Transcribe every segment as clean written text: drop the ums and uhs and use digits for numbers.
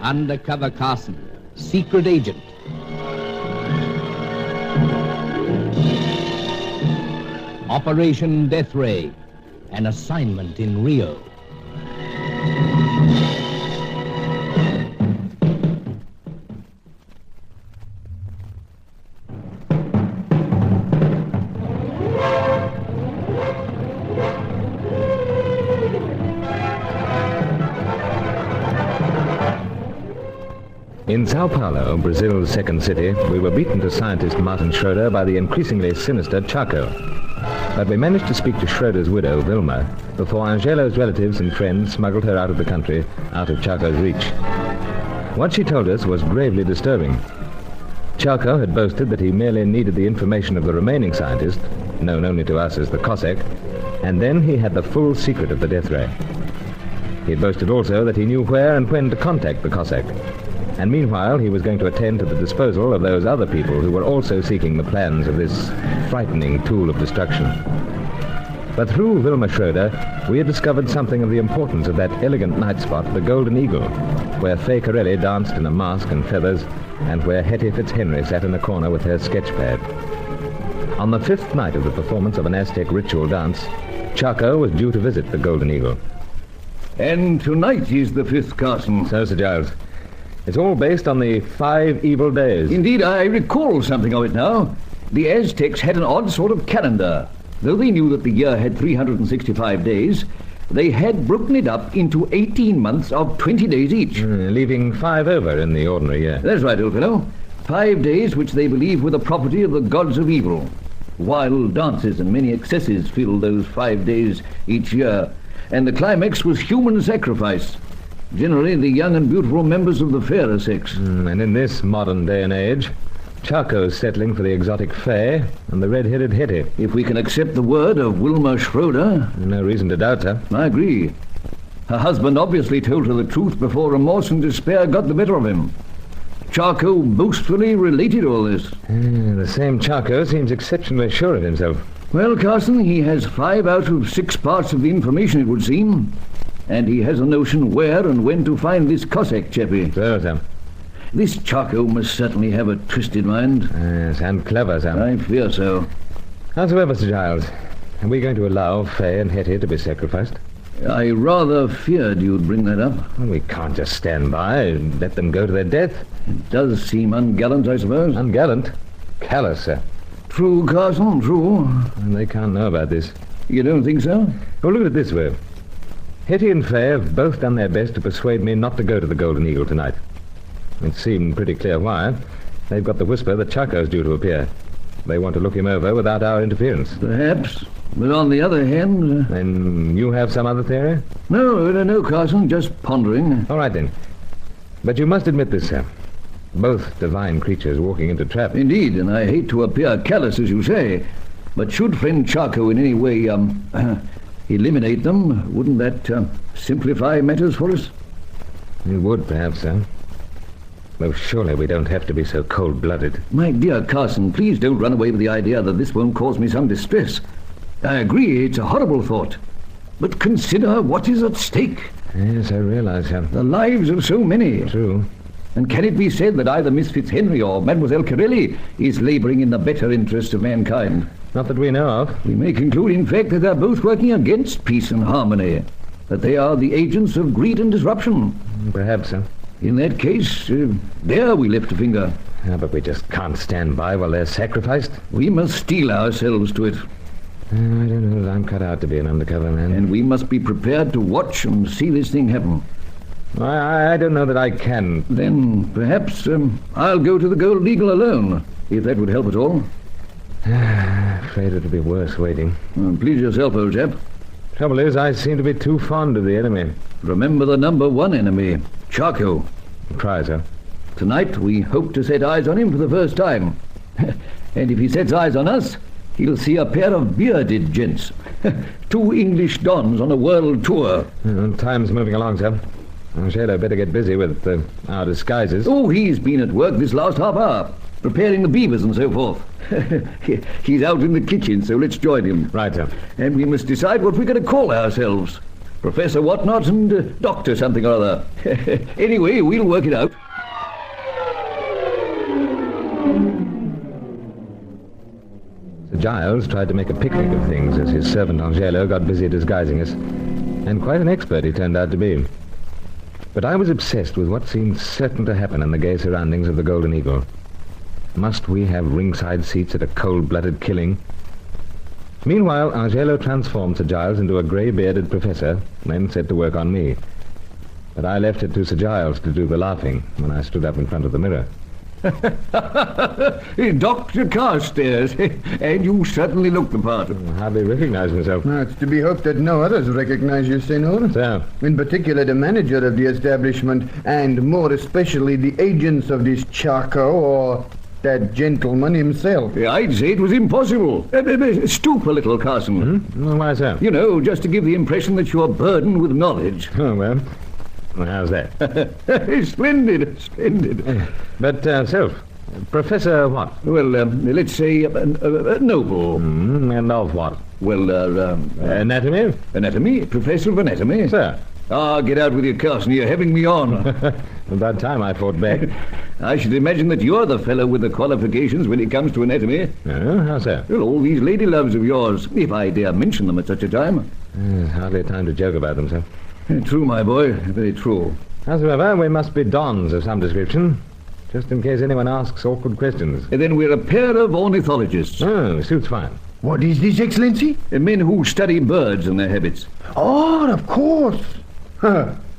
Undercover Carson, secret agent. Operation Deathray, an assignment in Rio. In Sao Paulo, Brazil's second city, we were beaten to scientist Martin Schroeder by the increasingly sinister Chaco. But we managed to speak to Schroeder's widow, Vilma, before Angelo's relatives and friends smuggled her out of the country, out of Chaco's reach. What she told us was gravely disturbing. Chaco had boasted that he merely needed the information of the remaining scientist, known only to us as the Cossack, and then he had the full secret of the Deathray. He had boasted also that he knew where and when to contact the Cossack. And meanwhile, he was going to attend to the disposal of those other people who were also seeking the plans of this frightening tool of destruction. But through Vilma Schroeder, we had discovered something of the importance of that elegant night spot, the Golden Eagle, where Fay Corelli danced in a mask and feathers, and where Hetty Fitzhenry sat in a corner with her sketch pad. On the fifth night of the performance of an Aztec ritual dance, Chaco was due to visit the Golden Eagle. And tonight is the fifth, Carson. So, Sir Giles. It's all based on the 5 evil days. Indeed, I recall something of it now. The Aztecs had an odd sort of calendar. Though they knew that the year had 365 days, they had broken it up into 18 months of 20 days each. Leaving 5 over in the ordinary year. That's right, old fellow. 5 days which they believe were the property of the gods of evil. Wild dances and many excesses filled those 5 days each year, and the climax was human sacrifice. Generally, the young and beautiful members of the fairer sex. And in this modern day and age, Chaco's settling for the exotic Fay and the red-headed Hetty. If we can accept the word of Wilma Schroeder. No reason to doubt her. I agree. Her husband obviously told her the truth before remorse and despair got the better of him. Chaco boastfully related all this. The same Chaco seems exceptionally sure of himself. Well, Carson, he has 5 out of 6 parts of the information, it would seem. And he has a notion where and when to find this Cossack chappie. So, Sam. This Chaco must certainly have a twisted mind. Yes, and clever, Sam. I fear so. Howsoever, Sir Giles, are we going to allow Fay and Hetty to be sacrificed? I rather feared you'd bring that up. Well, we can't just stand by and let them go to their death. It does seem ungallant, I suppose. Ungallant? Callous, sir. True, Carson, true. And they can't know about this. You don't think so? Well, look at it this way. Hetty and Fay have both done their best to persuade me not to go to the Golden Eagle tonight. It seemed pretty clear why. They've got the whisper that Chaco's due to appear. They want to look him over without our interference. Perhaps. But on the other hand... Then you have some other theory? No, Carson, just pondering. All right, then. But you must admit this, sir. Both divine creatures walking into trap. Indeed, and I hate to appear callous, as you say. But should friend Chaco in any way, eliminate them, wouldn't that simplify matters for us? It would, perhaps, sir. Though surely we don't have to be so cold-blooded. My dear Carson, please don't run away with the idea that this won't cause me some distress. I agree, it's a horrible thought. But consider what is at stake. Yes, I realize, sir. The lives of so many. True. And can it be said that either Miss Fitzhenry or Mademoiselle Corelli is labouring in the better interests of mankind? Not that we know of. We may conclude, in fact, that they're both working against peace and harmony. That they are the agents of greed and disruption. Perhaps, sir. In that case, there we lift a finger. Yeah, but we just can't stand by while they're sacrificed. We must steel ourselves to it. I don't know that I'm cut out to be an undercover man. And we must be prepared to watch and see this thing happen. I don't know that I can. Then perhaps I'll go to the Gold Eagle alone, if that would help at all. Afraid it'll be worse waiting. Please yourself, old chap. Trouble is, I seem to be too fond of the enemy. Remember the number 1 enemy, Chaco. Try, sir. Tonight we hope to set eyes on him for the first time. And if he sets eyes on us, he'll see a pair of bearded gents. 2 English dons on a world tour. Time's moving along, sir. Angelo better get busy with our disguises. Oh, he's been at work this last half hour, preparing the beavers and so forth. He's out in the kitchen, so let's join him. Right, sir. And we must decide what we're going to call ourselves. Professor Whatnot and Doctor something or other. Anyway, we'll work it out. Sir Giles tried to make a picnic of things as his servant Angelo got busy disguising us, and quite an expert he turned out to be. But I was obsessed with what seemed certain to happen in the gay surroundings of the Golden Eagle. Must we have ringside seats at a cold-blooded killing? Meanwhile, Angelo transformed Sir Giles into a grey-bearded professor, then set to work on me. But I left it to Sir Giles to do the laughing when I stood up in front of the mirror. Dr. Carstairs, and you certainly look the part. I hardly recognize myself. Now, it's to be hoped that no others recognize you, Senor. So, In particular, the manager of the establishment, and more especially the agents of this Chaco, or that gentleman himself. I'd say it was impossible. Stoop a little, Carson. well, why so? You know, just to give the impression that you're burdened with knowledge. Oh, well, how's that? Splendid, splendid. But, Sylph, Professor what? Well, let's say Noble. And of what? Well, Anatomy? anatomy, professor of anatomy. Sir. Ah, get out with you, Carson. You're having me on. About time I fought back. I should imagine that you're the fellow with the qualifications when it comes to anatomy. Oh, how so? Well, all these lady loves of yours, if I dare mention them at such a time. Hardly time to joke about them, sir. True, my boy, very true. Howsoever, we must be dons of some description, just in case anyone asks awkward questions. And then we're a pair of ornithologists. Oh, suits fine. What is this, Excellency? Men who study birds and their habits. Oh, of course.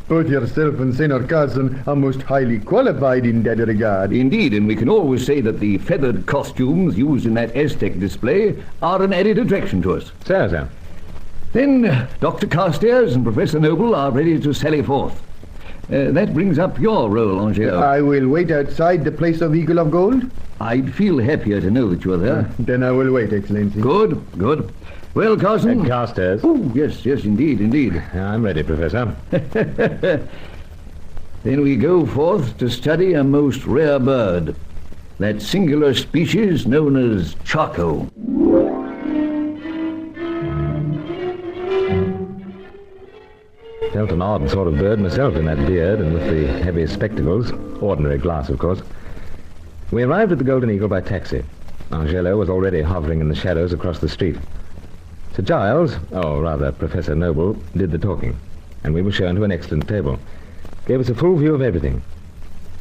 Both yourself and Senor Carson are most highly qualified in that regard. Indeed, and we can always say that the feathered costumes used in that Aztec display are an added attraction to us. Sir. Then Dr. Carstairs and Professor Noble are ready to sally forth. That brings up your role, Angelo. I will wait outside the place of Eagle of Gold. I'd feel happier to know that you're there. Then I will wait, Excellency. Good, good. Well, Carson... Carstairs. Oh, yes, indeed, indeed. I'm ready, Professor. Then we go forth to study a most rare bird, that singular species known as Chaco. Felt an odd sort of bird myself in that beard and with the heavy spectacles. Ordinary glass, of course. We arrived at the Golden Eagle by taxi. Angelo was already hovering in the shadows across the street. Sir Giles, or rather Professor Noble, did the talking, and we were shown to an excellent table. Gave us a full view of everything.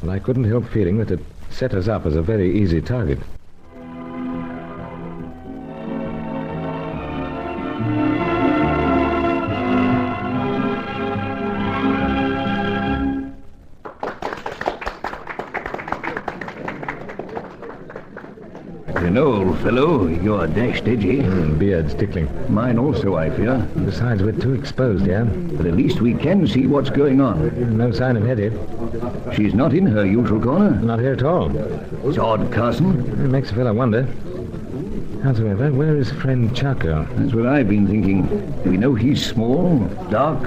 And I couldn't help feeling that it set us up as a very easy target. You know, old fellow, you're dashed edgy. Beard's tickling. Mine also, I fear. Besides, we're too exposed, yeah? But at least we can see what's going on. No sign of Hetty. She's not in her usual corner. Not here at all. It's odd, Carson. It makes a fellow wonder. Howsoever, where is friend Chaco? That's what I've been thinking. We know he's small, dark,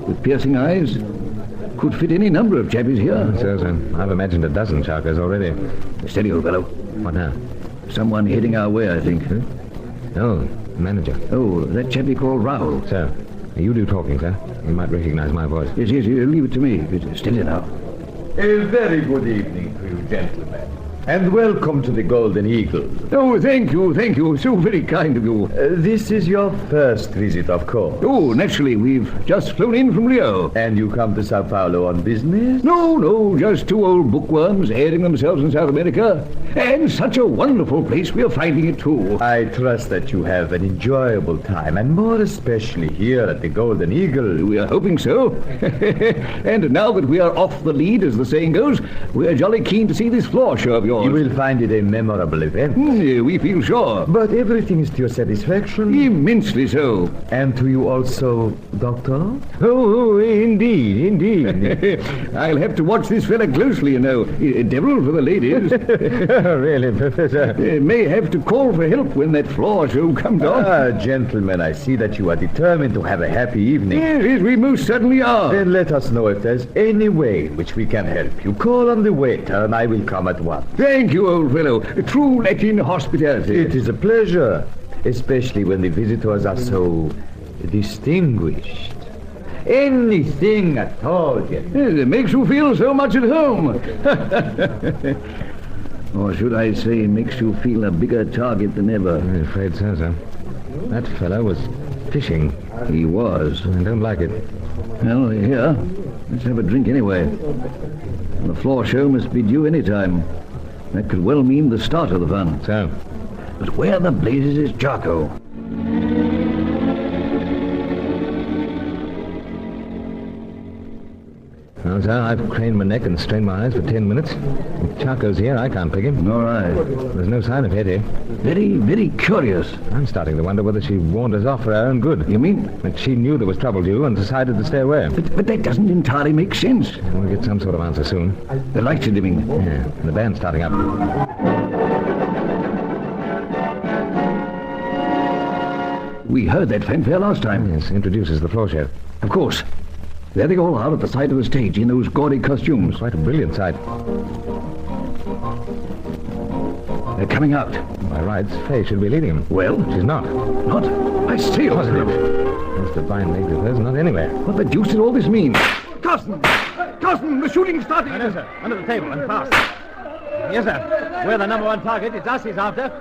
with piercing eyes. Could fit any number of chappies here. So. I've imagined a dozen Chacos already. Steady, old fellow. What now? Someone heading our way, I think. Oh, manager. Oh, that chappie called Raoul. Sir, you do talking, sir. You might recognize my voice. Yes, leave it to me. Steady now. A very good evening to you, gentlemen, and welcome to the Golden Eagle. Oh, thank you. So very kind of you. This is your first visit, of course. Oh, naturally, we've just flown in from Rio. And you come to Sao Paulo on business? No, just two old bookworms airing themselves in South America. And such a wonderful place we are finding it, too. I trust that you have an enjoyable time, and more especially here at the Golden Eagle. We are hoping so. And now that we are off the lead, as the saying goes, we are jolly keen to see this floor show of yours. You will find it a memorable event. We feel sure. But everything is to your satisfaction? Immensely so. And to you also, Doctor? Oh, indeed. I'll have to watch this fella closely, you know. Devil for the ladies. Really, Professor? May have to call for help when that floor show comes on. Gentlemen, I see that you are determined to have a happy evening. Yes, we most certainly are. Then let us know if there's any way in which we can help you. Call on the waiter and I will come at once. Thank you, old fellow. True Latin hospitality. It is a pleasure, especially when the visitors are so distinguished. Anything at all, gentlemen. It makes you feel so much at home. Or should I say, makes you feel a bigger target than ever. I'm afraid so, sir. That fellow was fishing. He was. I don't like it. Well, here, let's have a drink anyway. And the floor show must be due any time. That could well mean the start of the fun. So, But where the blazes is Charco? well, sir, I've craned my neck and strained my eyes for 10 minutes. If Charco's here, I can't pick him. All right. There's no sign of Hetty. Very, very curious. I'm starting to wonder whether she warned us off for her own good. You mean? That she knew there was trouble due and decided to stay away. But that doesn't entirely make sense. We'll get some sort of answer soon. The lights are dimming. Yeah, and the band's starting up. We heard that fanfare last time. Yes, introduces the floor show. Of course. There they all are at the side of the stage in those gaudy costumes. Quite a brilliant sight. They're coming out. By rights, Faye should be leading him. Well? She's not. Not? I say Positive. Those divine legs of hers, not anywhere. What the deuce did all this mean? Carson! Carson, the shooting's starting! No, sir. Under the table and fast. Yes, sir. We're the number one target. It's us he's after.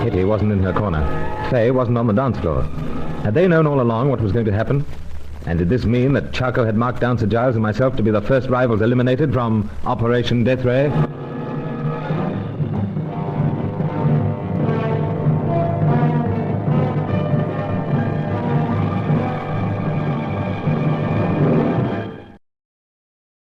Kitty wasn't in her corner. Faye wasn't on the dance floor. Had they known all along what was going to happen? And did this mean that Charco had marked down Sir Giles and myself to be the first rivals eliminated from Operation Deathray?